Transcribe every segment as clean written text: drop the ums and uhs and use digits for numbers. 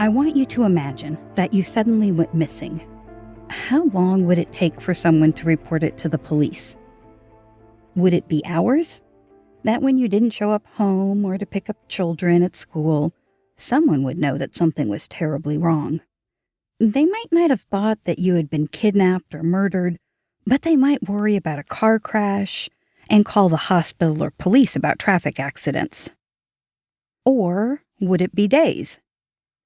I want you to imagine that you suddenly went missing. How long would it take for someone to report it to the police? Would it be hours? That when you didn't show up home or to pick up children at school, someone would know that something was terribly wrong. They might not have thought that you had been kidnapped or murdered, but they might worry about a car crash and call the hospital or police about traffic accidents. Or would it be days?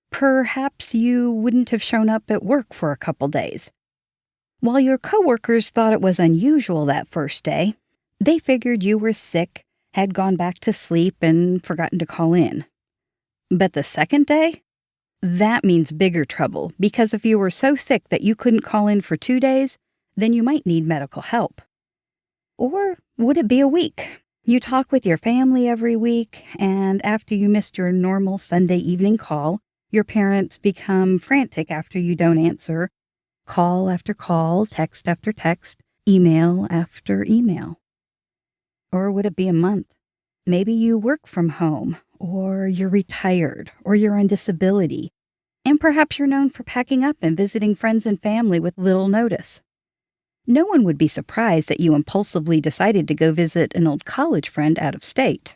Perhaps you wouldn't have shown up at work for a couple days. While your coworkers thought it was unusual that first day, they figured you were sick, had gone back to sleep, and forgotten to call in. But the second day? That means bigger trouble, because if you were so sick that you couldn't call in for 2 days, then you might need medical help. Or would it be a week? You talk with your family every week, and after you missed your normal Sunday evening call, your parents become frantic after you don't answer. Call after call, text after text, email after email. Or would it be a month? Maybe you work from home, or you're retired, or you're on disability, and perhaps you're known for packing up and visiting friends and family with little notice. No one would be surprised that you impulsively decided to go visit an old college friend out of state.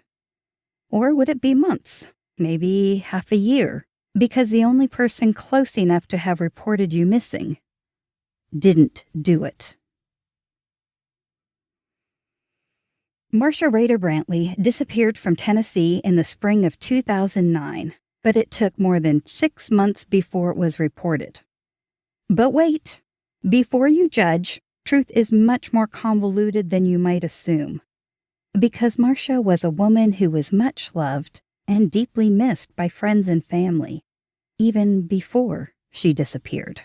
Or would it be months, maybe half a year, because the only person close enough to have reported you missing didn't do it? Marsha Rader Brantley disappeared from Tennessee in the spring of 2009, but it took more than 6 months before it was reported. But wait, before you judge, truth is much more convoluted than you might assume. Because Marsha was a woman who was much loved and deeply missed by friends and family, even before she disappeared.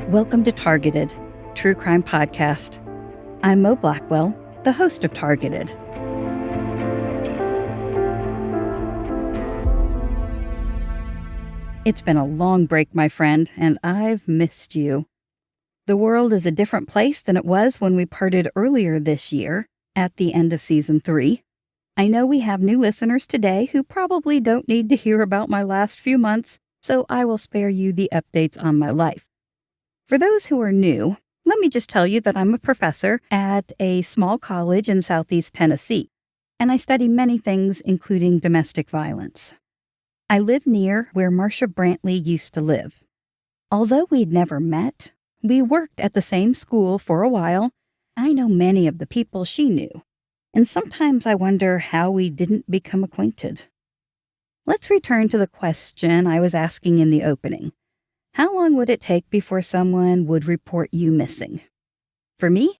Welcome to Targeted, True Crime Podcast. I'm Mo Blackwell, the host of Targeted. It's been a long break, my friend, and I've missed you. The world is a different place than it was when we parted earlier this year, at the end of Season 3. I know we have new listeners today who probably don't need to hear about my last few months, so I will spare you the updates on my life. For those who are new, let me just tell you that I'm a professor at a small college in Southeast Tennessee, and I study many things, including domestic violence. I live near where Marsha Brantley used to live. Although we'd never met, we worked at the same school for a while. I know many of the people she knew, and sometimes I wonder how we didn't become acquainted. Let's return to the question I was asking in the opening. How long would it take before someone would report you missing? For me,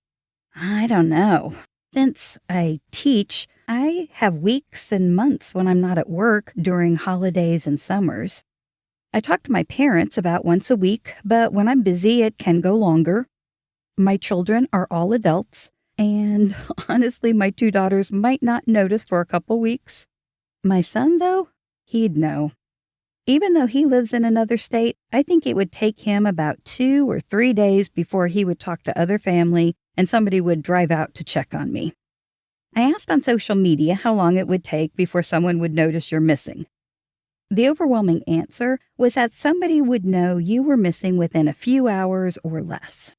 I don't know. Since I teach, I have weeks and months when I'm not at work during holidays and summers. I talk to my parents about once a week, but when I'm busy, it can go longer. My children are all adults, and honestly, my 2 daughters might not notice for a couple weeks. My son, though, he'd know. Even though he lives in another state, I think it would take him about 2 or 3 days before he would talk to other family and somebody would drive out to check on me. I asked on social media how long it would take before someone would notice you're missing. The overwhelming answer was that somebody would know you were missing within a few hours or less.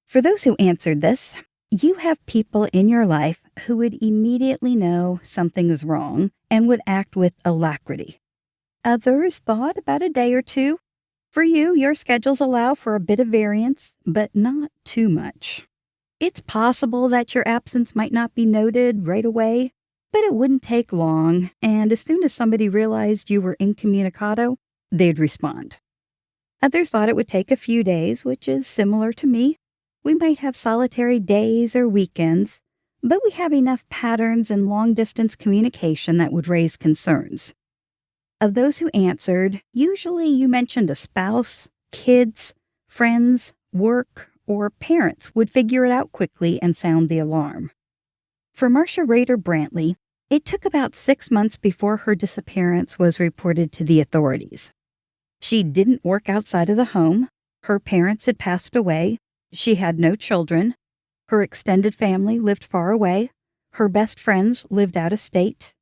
For those who answered this, you have people in your life who would immediately know something is wrong and would act with alacrity. Others thought about a day or two. For you, your schedules allow for a bit of variance, but not too much. It's possible that your absence might not be noted right away, but it wouldn't take long, and as soon as somebody realized you were incommunicado, they'd respond. Others thought it would take a few days, which is similar to me. We might have solitary days or weekends, but we have enough patterns and long-distance communication that would raise concerns. Of those who answered, usually you mentioned a spouse, kids, friends, work, or parents would figure it out quickly and sound the alarm. For Marsha Rader Brantley, It took about 6 months before her disappearance was reported to the authorities. She didn't work outside of the home. Her parents had passed away. She had no children. Her extended family lived far away. Her best friends lived out of state.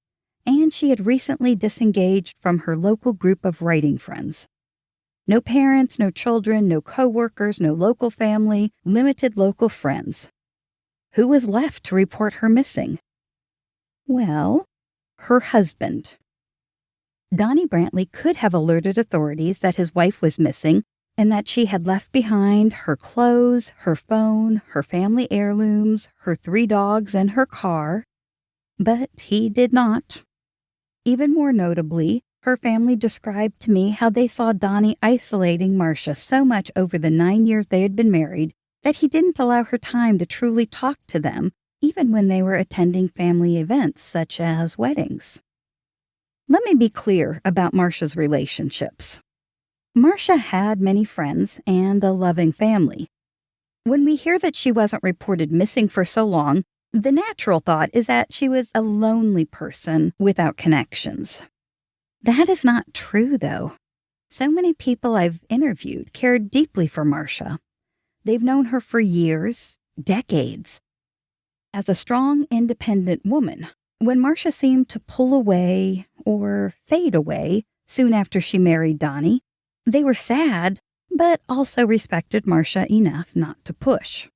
And she had recently disengaged from her local group of writing friends. No parents, no children, no coworkers, no local family, limited local friends. Who was left to report her missing? Well, her husband. Donnie Brantley could have alerted authorities that his wife was missing and that she had left behind her clothes, her phone, her family heirlooms, her 3 dogs, and her car. But he did not. Even more notably, her family described to me how they saw Donnie isolating Marsha so much over the 9 years they had been married that he didn't allow her time to truly talk to them, even when they were attending family events such as weddings. Let me be clear about Marsha's relationships. Marsha had many friends and a loving family. When we hear that she wasn't reported missing for so long, the natural thought is that she was a lonely person without connections. That is not true, though. So many people I've interviewed cared deeply for Marsha. They've known her for years, decades. As a strong, independent woman, when Marsha seemed to pull away or fade away soon after she married Donnie, they were sad, but also respected Marsha enough not to push.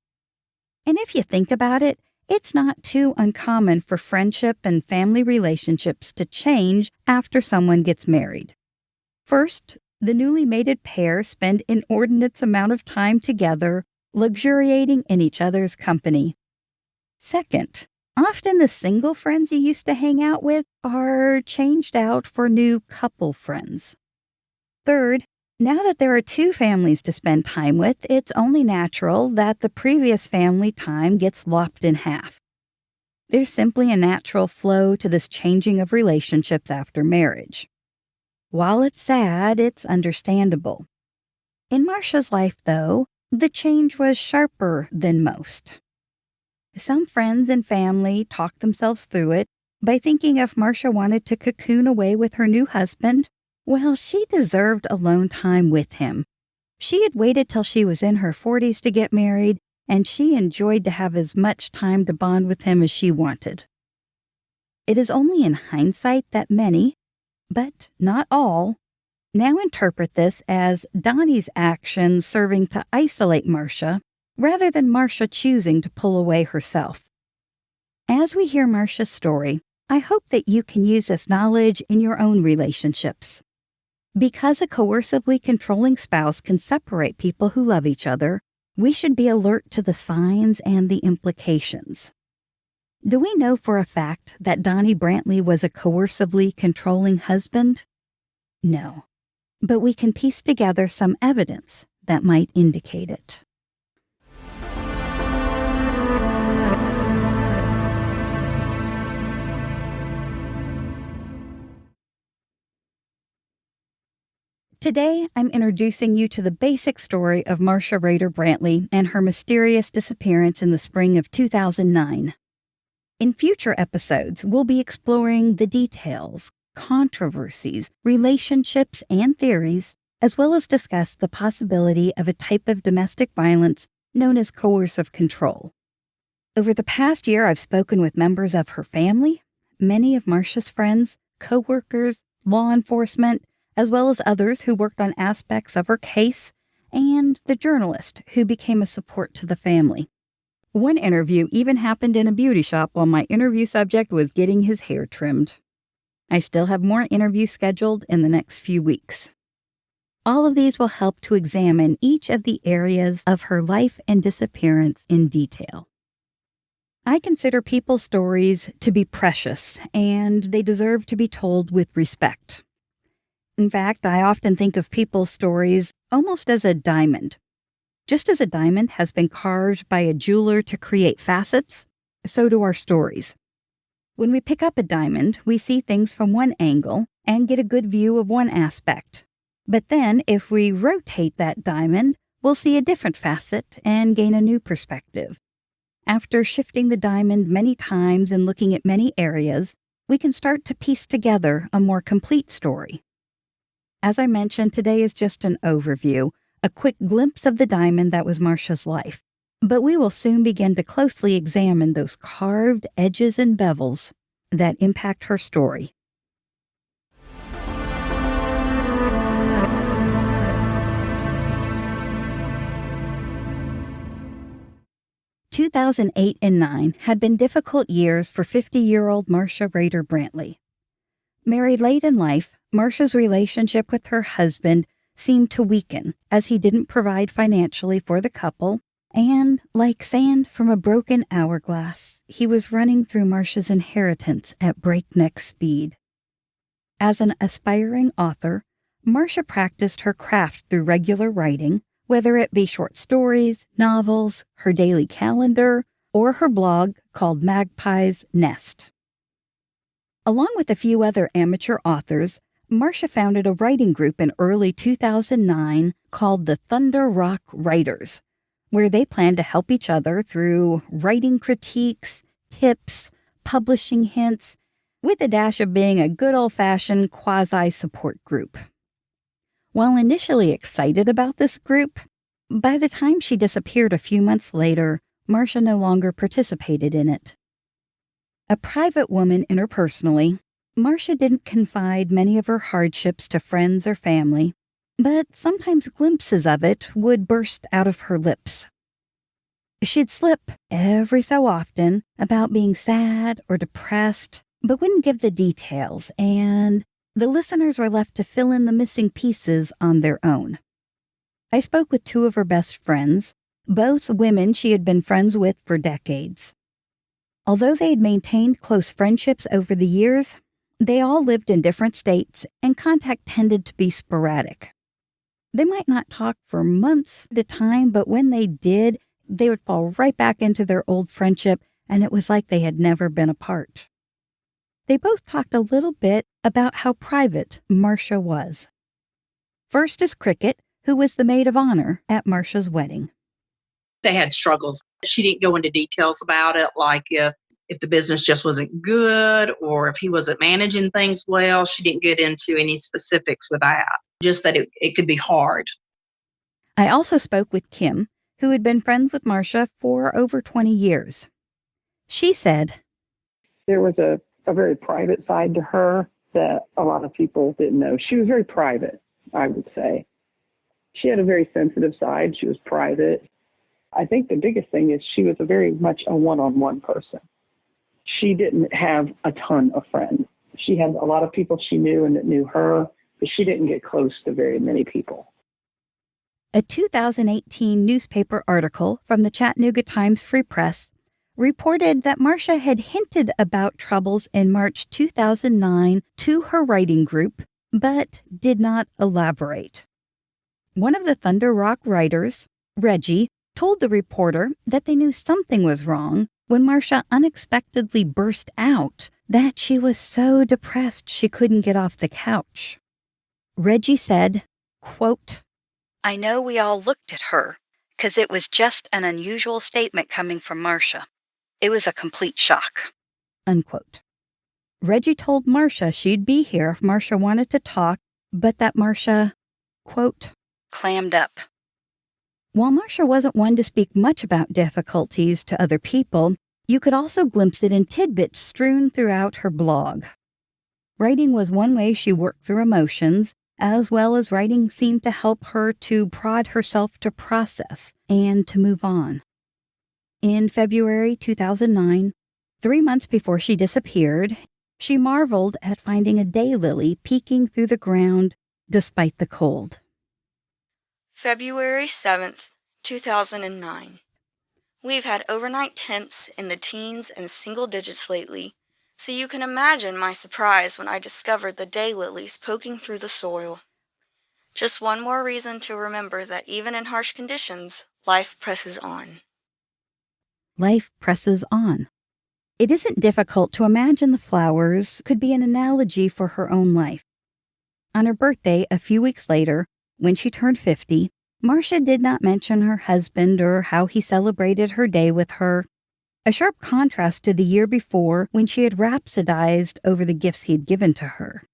And if you think about it, it's not too uncommon for friendship and family relationships to change after someone gets married. First, the newly mated pair spend inordinate amount of time together, luxuriating in each other's company. Second, often the single friends you used to hang out with are changed out for new couple friends. Third, now that there are 2 families to spend time with, it's only natural that the previous family time gets lopped in half. There's simply a natural flow to this changing of relationships after marriage. While it's sad, it's understandable. In Marsha's life, though, the change was sharper than most. Some friends and family talked themselves through it by thinking if Marsha wanted to cocoon away with her new husband, well, she deserved alone time with him. She had waited till she was in her 40s to get married, and she enjoyed to have as much time to bond with him as she wanted. It is only in hindsight that many, but not all, now interpret this as Donnie's actions serving to isolate Marsha, rather than Marsha choosing to pull away herself. As we hear Marsha's story, I hope that you can use this knowledge in your own relationships. Because a coercively controlling spouse can separate people who love each other, we should be alert to the signs and the implications. Do we know for a fact that Donnie Brantley was a coercively controlling husband? No, but we can piece together some evidence that might indicate it. Today, I'm introducing you to the basic story of Marsha Rader Brantley and her mysterious disappearance in the spring of 2009. In future episodes, we'll be exploring the details, controversies, relationships, and theories, as well as discuss the possibility of a type of domestic violence known as coercive control. Over the past year, I've spoken with members of her family, many of Marsha's friends, co-workers, law enforcement, as well as others who worked on aspects of her case, and the journalist who became a support to the family. One interview even happened in a beauty shop while my interview subject was getting his hair trimmed. I still have more interviews scheduled in the next few weeks. All of these will help to examine each of the areas of her life and disappearance in detail. I consider people's stories to be precious, and they deserve to be told with respect. In fact, I often think of people's stories almost as a diamond. Just as a diamond has been carved by a jeweler to create facets, so do our stories. When we pick up a diamond, we see things from one angle and get a good view of one aspect. But then, if we rotate that diamond, we'll see a different facet and gain a new perspective. After shifting the diamond many times and looking at many areas, we can start to piece together a more complete story. As I mentioned, today is just an overview, a quick glimpse of the diamond that was Marsha's life. But we will soon begin to closely examine those carved edges and bevels that impact her story. Two 2008 and 9 had been difficult years for 50-year-old Marsha Rader Brantley. Married late in life, Marsha's relationship with her husband seemed to weaken as he didn't provide financially for the couple, and, like sand from a broken hourglass, he was running through Marsha's inheritance at breakneck speed. As an aspiring author, Marsha practiced her craft through regular writing, whether it be short stories, novels, her daily calendar, or her blog called Magpie's Nest. Along with a few other amateur authors, Marsha founded a writing group in early 2009 called the Thunder Rock Writers, where they planned to help each other through writing critiques, tips, publishing hints, with a dash of being a good old-fashioned quasi-support group. While initially excited about this group, by the time she disappeared a few months later, Marsha no longer participated in it. A private woman interpersonally, Marsha didn't confide many of her hardships to friends or family, but sometimes glimpses of it would burst out of her lips. She'd slip every so often about being sad or depressed, but wouldn't give the details, and the listeners were left to fill in the missing pieces on their own. I spoke with two of her best friends, both women she had been friends with for decades. Although they had maintained close friendships over the years, they all lived in different states, and contact tended to be sporadic. They might not talk for months at a time, but when they did, they would fall right back into their old friendship, and it was like they had never been apart. They both talked a little bit about how private Marsha was. First is Cricket, who was the maid of honor at Marsha's wedding. They had struggles. She didn't go into details about it, like if the business just wasn't good or if he wasn't managing things well. She didn't get into any specifics with that, just that it could be hard. I also spoke with Kim, who had been friends with Marsha for over 20 years. She said, there was a very private side to her that a lot of people didn't know. She was very private, I would say. She had a very sensitive side. She was private. I think the biggest thing is she was very much a one-on-one person. She didn't have a ton of friends. She had a lot of people she knew and that knew her, but she didn't get close to very many people. A 2018 newspaper article from the Chattanooga Times Free Press reported that Marsha had hinted about troubles in March 2009 to her writing group, but did not elaborate. One of the Thunder Rock writers, Reggie, told the reporter that they knew something was wrong when Marsha unexpectedly burst out that she was so depressed she couldn't get off the couch. Reggie said, quote, "I know we all looked at her, 'cause it was just an unusual statement coming from Marsha. It was a complete shock." Unquote. Reggie told Marsha she'd be here if Marsha wanted to talk, but that Marsha, quote, clammed up. While Marsha wasn't one to speak much about difficulties to other people, you could also glimpse it in tidbits strewn throughout her blog. Writing was one way she worked through emotions, as well as writing seemed to help her to prod herself to process and to move on. In February 2009, 3 months before she disappeared, she marveled at finding a daylily peeking through the ground despite the cold. February 7th, 2009. We've had overnight temps in the teens and single digits lately, so you can imagine my surprise when I discovered the daylilies poking through the soil. Just one more reason to remember that even in harsh conditions, life presses on. Life presses on. It isn't difficult to imagine the flowers could be an analogy for her own life. On her birthday, a few weeks later, when she turned 50, Marsha did not mention her husband or how he celebrated her day with her. a sharp contrast to the year before when she had rhapsodized over the gifts he had given to her.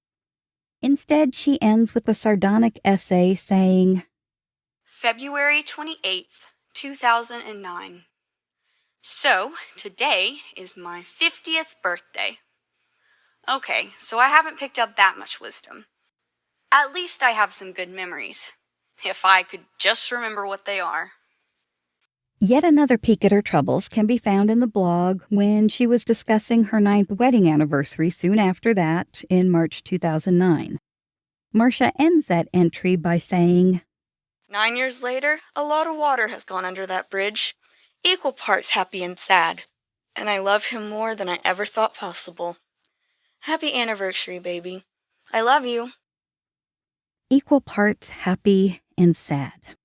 Instead, she ends with a sardonic essay saying, February 28th, 2009. So, today is my 50th birthday. Okay, so I haven't picked up that much wisdom. At least I have some good memories, if I could just remember what they are. Yet another peek at her troubles can be found in the blog when she was discussing her 9th wedding anniversary soon after that in March 2009. Marsha ends that entry by saying, 9 years later, a lot of water has gone under that bridge, equal parts happy and sad, and I love him more than I ever thought possible. Happy anniversary, baby. I love you. Equal parts happy and sad.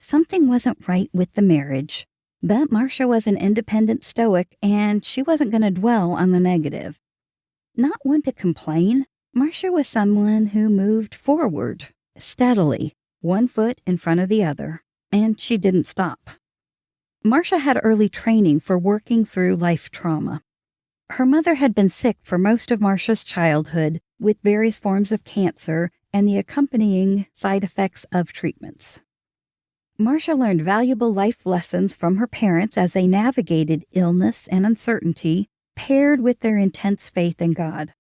Something wasn't right with the marriage, but Marsha was an independent stoic and she wasn't going to dwell on the negative. Not one to complain, Marsha was someone who moved forward, steadily, one foot in front of the other, and she didn't stop. Marsha had early training for working through life trauma. Her mother had been sick for most of Marsha's childhood with various forms of cancer and the accompanying side effects of treatments. Marsha learned valuable life lessons from her parents as they navigated illness and uncertainty, paired with their intense faith in God.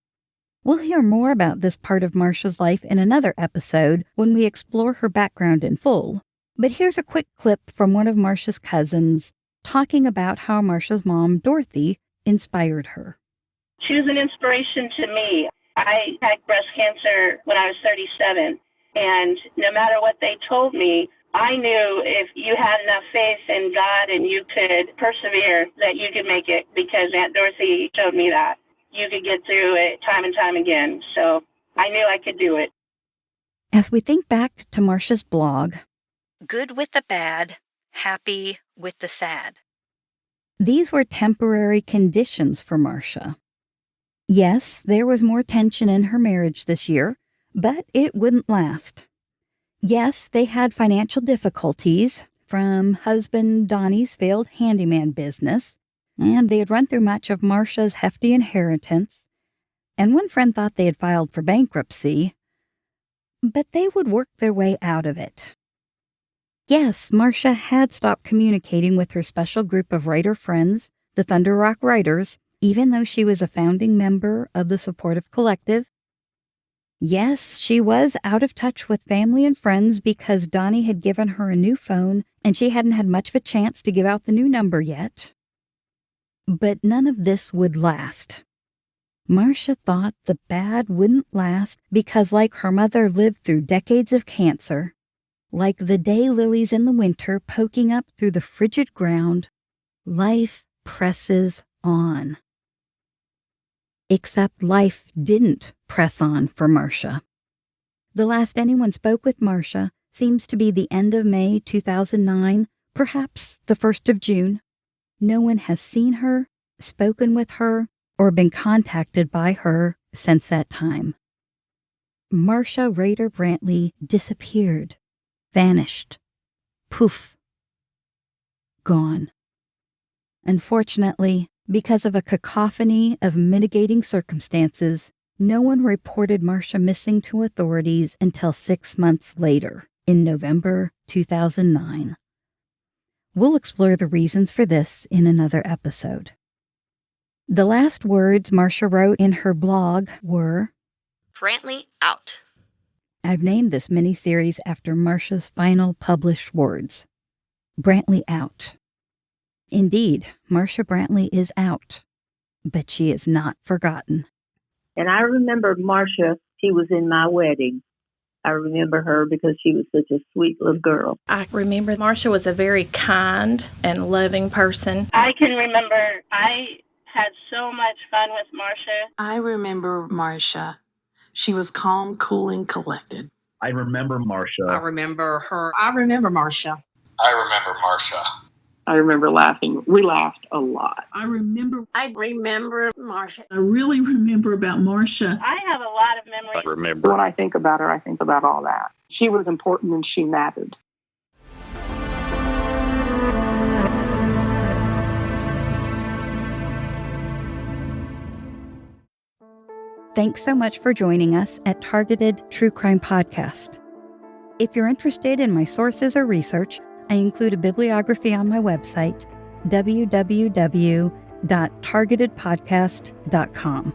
We'll hear more about this part of Marsha's life in another episode when we explore her background in full, but here's a quick clip from one of Marsha's cousins talking about how Marsha's mom, Dorothy, inspired her. She was an inspiration to me. I had breast cancer when I was 37, and no matter what they told me, I knew if you had enough faith in God and you could persevere, that you could make it, because Aunt Dorothy showed me that. You could get through it time and time again. So I knew I could do it. As we think back to Marsha's blog, Good with the Bad, Happy with the Sad. These were temporary conditions for Marsha. Yes, there was more tension in her marriage this year, but it wouldn't last. Yes, they had financial difficulties from husband Donnie's failed handyman business, and they had run through much of Marsha's hefty inheritance, and one friend thought they had filed for bankruptcy, but they would work their way out of it. Yes, Marsha had stopped communicating with her special group of writer friends, the Thunder Rock Writers, even though she was a founding member of the Supportive Collective. Yes, she was out of touch with family and friends because Donnie had given her a new phone and she hadn't had much of a chance to give out the new number yet. But none of this would last. Marsha thought the bad wouldn't last because, like her mother lived through decades of cancer, like the daylilies in the winter poking up through the frigid ground, life presses on. Except life didn't press on for Marsha. The last anyone spoke with Marsha seems to be the end of May 2009, perhaps the 1st of June. No one has seen her, spoken with her, or been contacted by her since that time. Marsha Rader Brantley disappeared, vanished, poof, gone. Unfortunately, because of a cacophony of mitigating circumstances, no one reported Marsha missing to authorities until 6 months later, in November 2009. We'll explore the reasons for this in another episode. The last words Marsha wrote in her blog were, Brantley out. I've named this mini-series after Marsha's final published words. Brantley out. Indeed, Marsha Brantley is out, but she is not forgotten. And I remember Marsha, she was in my wedding. I remember her because she was such a sweet little girl. I remember Marsha was a very kind and loving person. I can remember I had so much fun with Marsha. I remember Marsha. She was calm, cool, and collected. I remember Marsha. I remember her. I remember Marsha. I remember Marsha. I remember laughing. We laughed a lot. I remember Marsha. I really remember about Marsha. I have a lot of memories. I remember. When I think about her, I think about all that. She was important and she mattered. Thanks so much for joining us at Targeted True Crime Podcast. If you're interested in my sources or research, I include a bibliography on my website, www.targetedpodcast.com.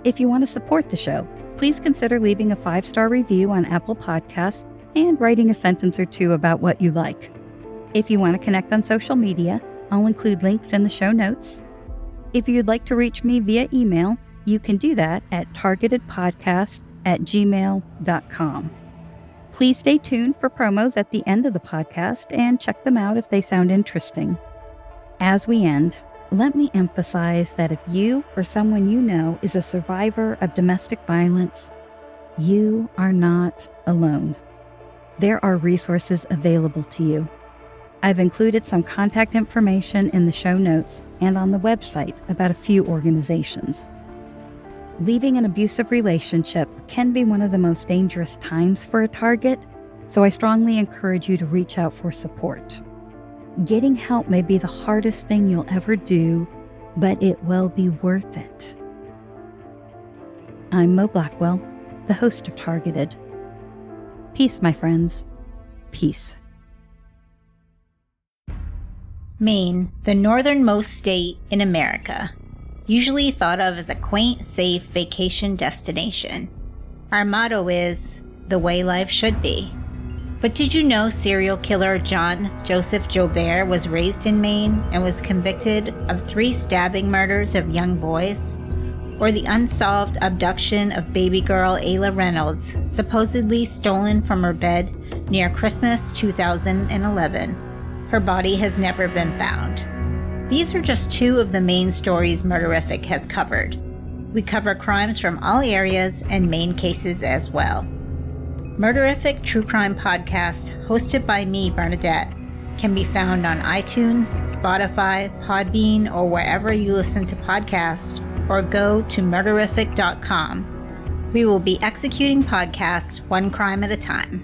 If you want to support the show, please consider leaving a 5-star review on Apple Podcasts and writing a sentence or two about what you like. If you want to connect on social media, I'll include links in the show notes. If you'd like to reach me via email, you can do that at targetedpodcast@gmail.com. Please stay tuned for promos at the end of the podcast and check them out if they sound interesting. As we end, let me emphasize that if you or someone you know is a survivor of domestic violence, you are not alone. There are resources available to you. I've included some contact information in the show notes and on the website about a few organizations. Leaving an abusive relationship can be one of the most dangerous times for a target, so I strongly encourage you to reach out for support. Getting help may be the hardest thing you'll ever do, but it will be worth it. I'm Mo Blackwell, the host of Targeted. Peace, my friends. Peace. Maine, the northernmost state in America, usually thought of as a quaint, safe vacation destination. Our motto is, the way life should be. But did you know serial killer John Joseph Joubert was raised in Maine and was convicted of 3 stabbing murders of young boys? Or the unsolved abduction of baby girl Ayla Reynolds, supposedly stolen from her bed near Christmas 2011. Her body has never been found. These are just 2 of the main stories Murderific has covered. We cover crimes from all areas and Maine cases as well. Murderific True Crime Podcast, hosted by me, Bernadette, can be found on iTunes, Spotify, Podbean, or wherever you listen to podcasts, or go to murderific.com. We will be executing podcasts 1 crime at a time.